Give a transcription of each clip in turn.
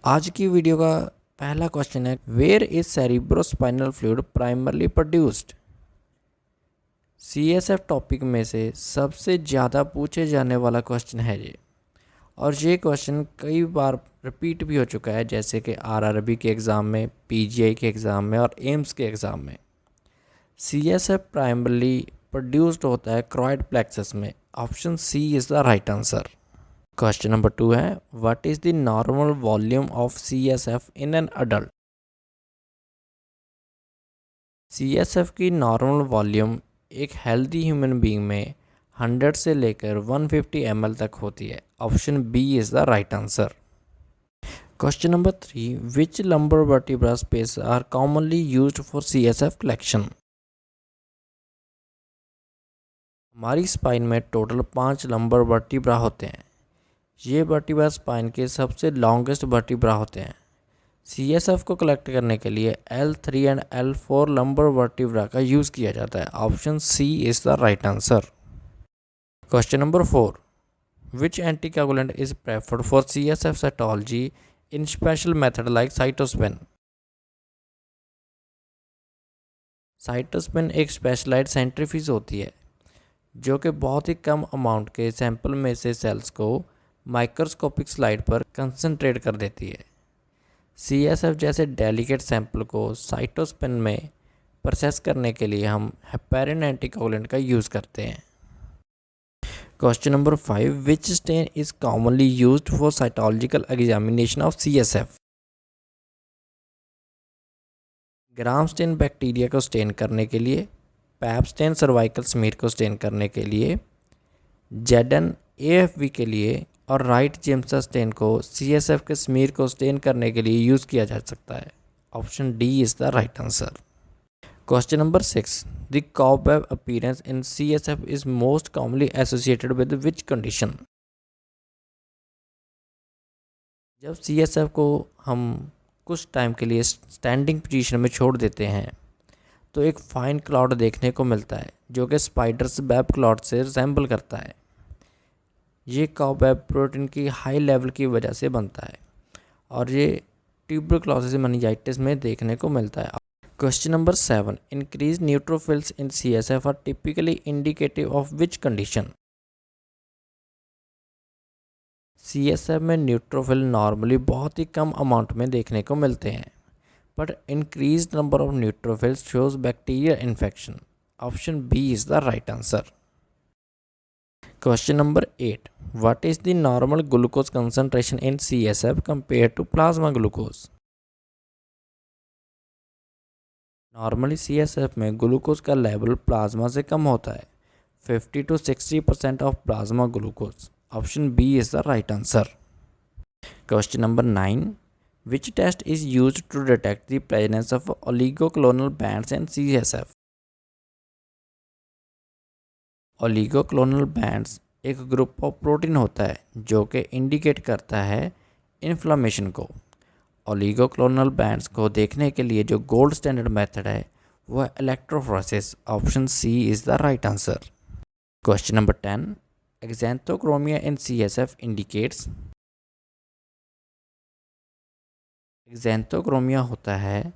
आज की वीडियो का पहला क्वेश्चन है, where is cerebrospinal fluid primarily produced. CSF topic में से सबसे ज़्यादा पूछे जाने वाला क्वेश्चन है ये, और ये क्वेश्चन कई बार रिपीट भी हो चुका है, जैसे कि आरआरबी के एग्ज़ाम में, पीजीआई के एग्ज़ाम में और एम्स के एग्ज़ाम में। सीएसएफ प्राइमरली प्रोड्यूस्ड होता है क्रोइड प्लेक्सस में। Option C is the right answer. Question number 2 है, what is the normal volume of CSF in an adult. CSF की नॉर्मल वॉल्यूम एक हेल्दी ह्यूमन बीइंग में 100 से लेकर 150 ml तक होती है। Option B is the right answer. Question number 3, which lumbar vertebra space are commonly used for CSF collection. हमारी spine में टोटल 5 लंबर वर्टिब्रा होते हैं। ये वर्टिब्रा स्पाइन के सबसे लॉन्गेस्ट वर्टिब्रा होते हैं। सीएसएफ को कलेक्ट करने के लिए L3 and L4 lumbar vertebra का यूज़ किया जाता है। Option C is the right answer. Question number 4, which anticoagulant is preferred for CSF cytology in special method like cytospin. Cytospin एक स्पेशलाइज्ड सेंट्रीफ्यूज होती है जो कि बहुत ही कम अमाउंट के सैंपल में से सेल्स को माइक्रोस्कोपिक स्लाइड पर कंसंट्रेट कर देती है। सीएसएफ जैसे डेलिकेट सैंपल को साइटोस्पिन में प्रोसेस करने के लिए हम हेपेरिन एंटीकोगुलेंट का यूज़ करते हैं। Question number 5, which stain is commonly used for cytological examination of CSF. Gram stain bacteria को स्टेन करने के लिए, पैप स्टेन सर्वाइकल स्मीर को स्टेन करने के लिए, जेडन एएफवी के लिए और राइट जेम्सा स्टेन को सीएसएफ के स्मीर को स्टेन करने के लिए यूज़ किया जा सकता है। Option D is the right answer. Question number 6, the cobweb appearance in CSF is most commonly associated with which condition. जब सीएसएफ को हम कुछ टाइम के लिए स्टैंडिंग पोजीशन में छोड़ देते हैं तो एक फाइन क्लाउड देखने को मिलता है जो कि स्पाइडर्स वेब क्लाउड से रिजेंबल करता है। ये कॉबवेब प्रोटीन की हाई लेवल की वजह से बनता है और ये ट्यूबरक्लोसिस मेनिंजाइटिस में देखने को मिलता है। Question number 7, increase neutrophils in CSF are typically indicative of which condition. CSF में न्यूट्रोफिल नॉर्मली बहुत ही कम अमाउंट में देखने को मिलते हैं, but increase number of neutrophils shows bacterial infection. Option B is the right answer. Question number 8, what is the normal glucose concentration in CSF compared to plasma glucose? Normally CSF में glucose का level plasma से कम होता है, 50 to 60% of plasma glucose. Option B is the right answer. Question number 9, which test is used to detect the presence of oligoclonal bands in CSF। Oligoclonal bands एक group of protein होता है जो कि indicate करता है inflammation को। ओलिगोक्लोनल bands को देखने के लिए जो गोल्ड स्टैंडर्ड मेथड है वो है electrophoresis. Option C is the right answer. Question number 10, xanthochromia in CSF indicates. Xanthochromia होता है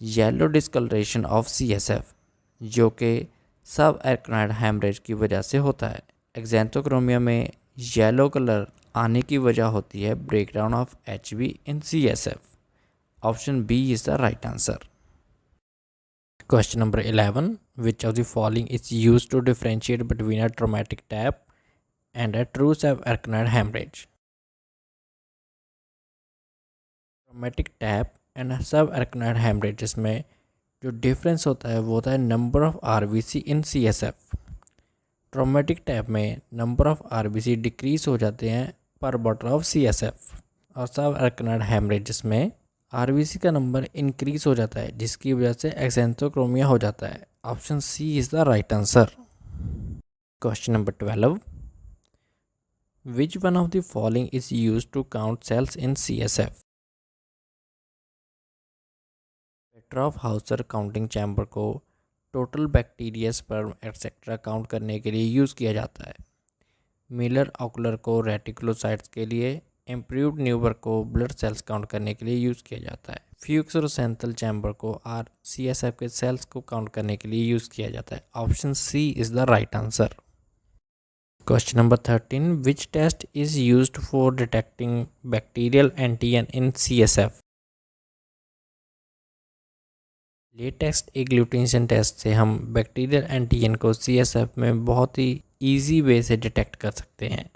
येलो डिस्कलरेशन ऑफ सीएसएफ जो कि सब एर्कनाइड हैमरेज की वजह से होता है। एक्जेंथोक्रोमिया में येलो कलर आने की वजह होती है breakdown of HB in CSF। Option B is the right answer. Question number 11, which of the following is used to differentiate between a traumatic tap and a true subarachnoid haemorrhage. Traumatic tap and subarachnoid haemorrhage में जो difference होता है वो होता है number of RBC in CSF। Traumatic tap में number of RBC decrease हो जाते हैं पर बॉटल ऑफ CSF, और सब एर्कनाइड हैमरेज में RBC का नंबर इंक्रीज हो जाता है जिसकी वजह से एक्जेंथोक्रोमिया हो जाता है। Option C is the right answer. Question number 12, which one of the following is used to count cells in CSF। Petroff Hausser counting chamber को total bacteria, sperm etcetera count करने के लिए यूज़ किया जाता है। मिलर ऑकुलर को reticulocytes के लिए इम्प्रूव्ड न्यूवर को ब्लड सेल्स काउंट करने के लिए यूज़ किया जाता है। फ्यूक्सोसेंथल चैम्बर को CSF के सेल्स को काउंट करने के लिए यूज़ किया जाता है। Option C is the right answer. Question number 13. Which test is used for detecting bacterial antigen in CSF? Latex agglutination test से हम बैक्टीरियल एंटीजन को CSF में बहुत ही इजी वे से डिटेक्ट कर सकते हैं।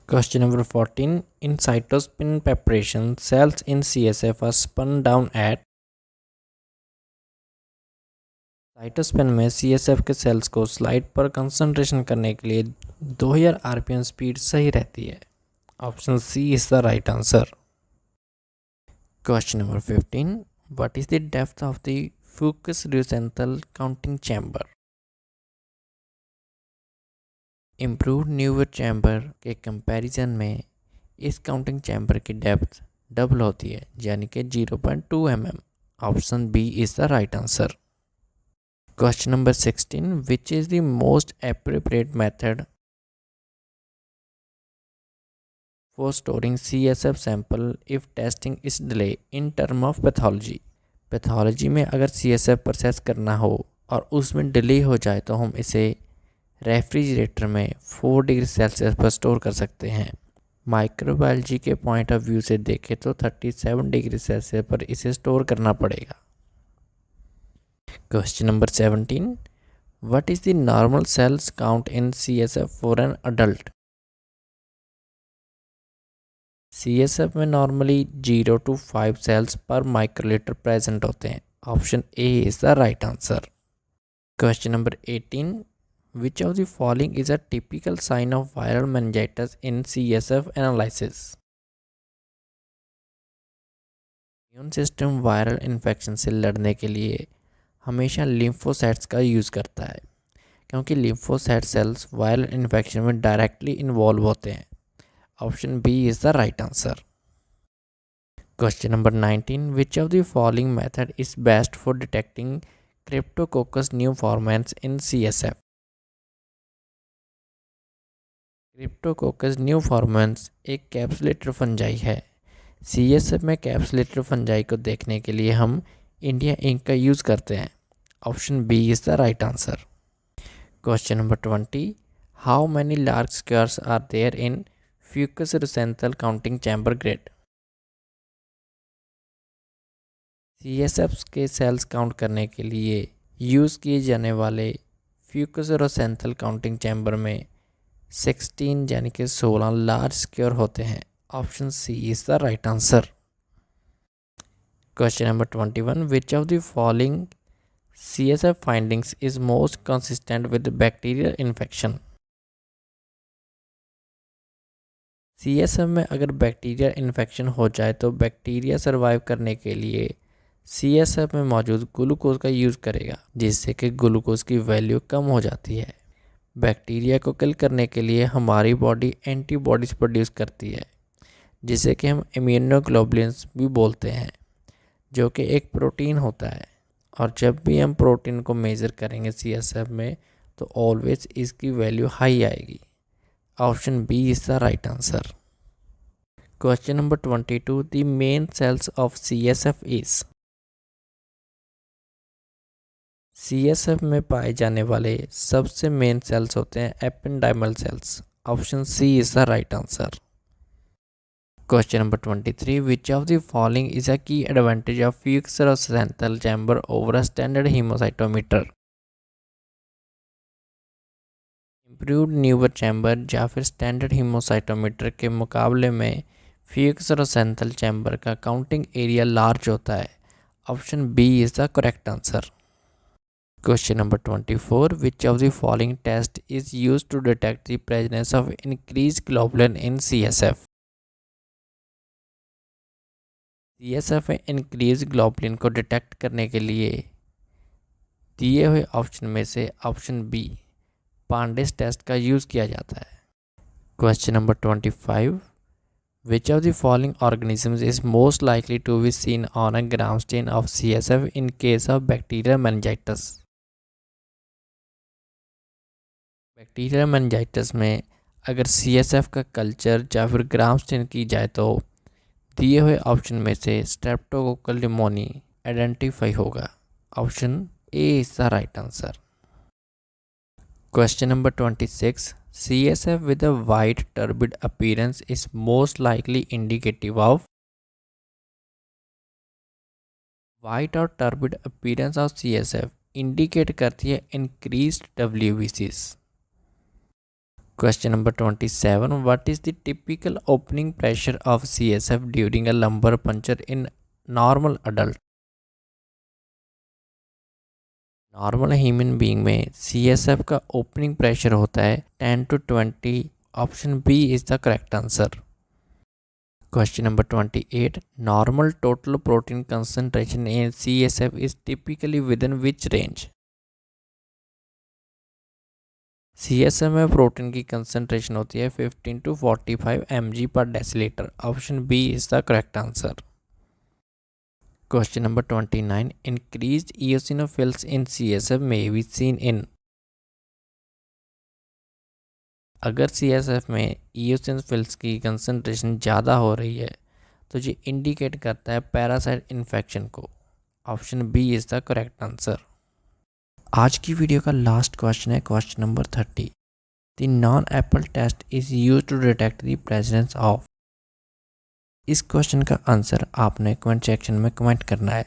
Question number 14. In cytospin preparation, cells in CSF are spun down at साइटोस्पिन में CSF के सेल्स को स्लाइड पर कंसंट्रेशन करने के लिए 2000 RPM स्पीड सही रहती है। Option C is the right answer. Question number 15. What is the depth of the Fuchs Rosenthal counting chamber? Improved Neubauer chamber के कंपैरिजन में इस काउंटिंग चैम्बर की डेप्थ डबल होती है, यानी कि 0.2 mm। Option B is the right answer. Question number 16. Which is the most appropriate method for storing CSF sample if testing is delayed in term of pathology? Pathology में अगर CSF process करना हो और उसमें डिले हो जाए तो हम इसे रेफ्रिजरेटर में 4 डिग्री सेल्सियस पर स्टोर कर सकते हैं। माइक्रोबायोलॉजी के पॉइंट ऑफ व्यू से देखें तो 37 डिग्री सेल्सियस पर इसे स्टोर करना पड़ेगा। Question number 17. What is the normal cells count in CSF for an adult? CSF में normally 0 to 5 cells per microliter present होते हैं। Option A is the right answer. Question number 18. Which of the following is a typical sign of viral meningitis in CSF analysis? Immune system viral infection से लड़ने के लिए हमेशा lymphocytes का use करता है, क्योंकि लिम्फोसाइट सेल्स वायरल इन्फेक्शन में डायरेक्टली इन्वॉल्व होते हैं। Option B is the right answer. Question number 19. Which of the following method is best for detecting cryptococcus neoformans in CSF? Cryptococcus neoformans एक capsulated fungi है। CSF में कैप्सुलेटर fungi को देखने के लिए हम इंडिया इंक का use करते हैं। Option B is the right answer. Question number 20. How many large squares are there in Fuchs Rosenthal counting chamber grid? CSF के सेल्स काउंट करने के लिए यूज़ किए जाने वाले फ्यूक्सोसेंथल काउंटिंग चैम्बर में 16 यानी कि 16 लार्ज स्क्वायर होते हैं। Option C is the right answer. Question number 21. Which of the following CSF findings is most consistent with bacterial infection? CSF में अगर बैक्टीरिया इन्फेक्शन हो जाए तो बैक्टीरिया सर्वाइव करने के लिए CSF में मौजूद ग्लूकोज का यूज़ करेगा, जिससे कि ग्लूकोज की वैल्यू कम हो जाती है। बैक्टीरिया को किल करने के लिए हमारी बॉडी एंटीबॉडीज़ प्रोड्यूस करती है, जिसे कि हम इम्यूनोग्लोबुलिन्स भी बोलते हैं, जो कि एक प्रोटीन होता है। और जब भी हम प्रोटीन को मेज़र करेंगे CSF में तो ऑलवेज इसकी वैल्यू हाई आएगी। Option B is the right answer. Question number 22. The main cells of CSF is? CSF में पाए जाने वाले सबसे मेन सेल्स होते हैं ependymal cells. Option C is the right answer. Question number 23. Which of the following is a key advantage of Fuchs Rosenthal chamber over a standard hemocytometer? Improved Neubauer chamber या फिर standard hemocytometer के मुकाबले में Fuchs Rosenthal chamber का counting area large होता है। Option B is the correct answer. Question number 24. Which of the following test is used to detect the presence of increased globulin in CSF? CSF में increase globulin को detect करने के लिए दिए हुए option में से ऑप्शन बी पांडेस टेस्ट का यूज़ किया जाता है। Question number 25. Which of the following organisms is most likely to be seen on a gram stain of CSF in case of bacterial meningitis? Bacterial meningitis में अगर CSF का culture या फिर ग्राम stand की जाए तो दिए हुए ऑप्शन में से स्ट्रेप्टोकोकल निमोनी आइडेंटिफाई होगा। Option A is the right answer. Question number 26. CSF with a white turbid appearance is most likely indicative of white और turbid appearance of CSF indicate करती है increased WBCs. Question number 27. What is the typical opening pressure of CSF during a lumbar puncture in normal adult? Normal human being में CSF का opening pressure होता है 10 to 20। Option B is the correct answer. Question number 28. Normal total protein concentration in CSF is typically within which range? CSF में protein की concentration होती है 15 to 45 mg पर decilitre. Option B is the correct answer. Question number 29. Increased eosinophils in CSF may be seen in. अगर CSF में eosinophils की concentration ज़्यादा हो रही है तो ये इंडिकेट करता है पैरासाइट इन्फेक्शन को। Option B is the correct answer. आज की वीडियो का लास्ट क्वेश्चन है question number 30. The Nonne Apelt test is use to detect the presence of. इस क्वेश्चन का आंसर आपने कमेंट सेक्शन में कमेंट करना है।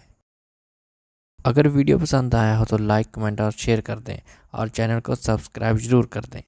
अगर वीडियो पसंद आया हो तो लाइक, कमेंट और शेयर कर दें और चैनल को सब्सक्राइब ज़रूर कर दें।